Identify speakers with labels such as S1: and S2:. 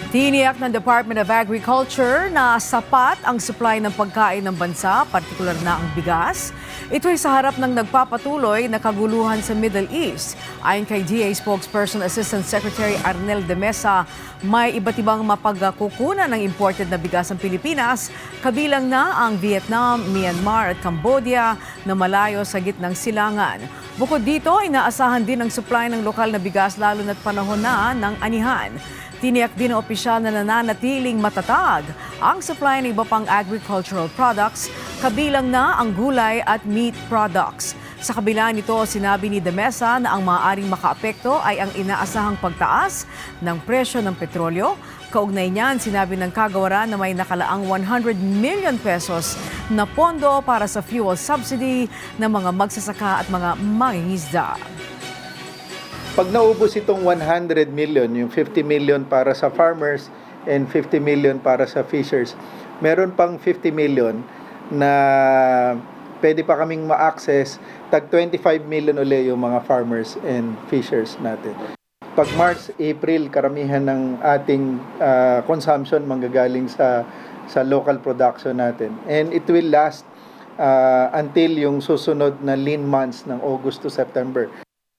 S1: Tiniyak ng Department of Agriculture na sapat ang supply ng pagkain ng bansa, partikular na ang bigas. Ito ay sa harap ng nagpapatuloy na kaguluhan sa Middle East. Ayon kay DA Spokesperson Assistant Secretary Arnel de Mesa, may iba't ibang mapagkukunan ng imported na bigas ng Pilipinas, kabilang na ang Vietnam, Myanmar at Cambodia na malayo sa gitnang silangan. Bukod dito, inaasahan din ang supply ng lokal na bigas lalo na't panahon na ng anihan. Tiniyak din ng opisyal na nananatiling matatag ang supply ng iba pang agricultural products, kabilang na ang gulay at meat products. Sa kabila nito, sinabi ni De Mesa na ang maaaring makaapekto ay ang inaasahang pagtaas ng presyo ng petrolyo. Kaugnay niyan, sinabi ng kagawaran na may nakalaang 100 million pesos na pondo para sa fuel subsidy ng mga magsasaka at mga mangingisda.
S2: Pag naubos itong 100 million, yung 50 million para sa farmers and 50 million para sa fishers, meron pang 50 million na pwede pa kaming ma-access, tag 25 million uli yung mga farmers and fishers natin. Pag March, April, karamihan ng ating consumption manggagaling sa local production natin. And it will last until yung susunod na lean months ng August to September.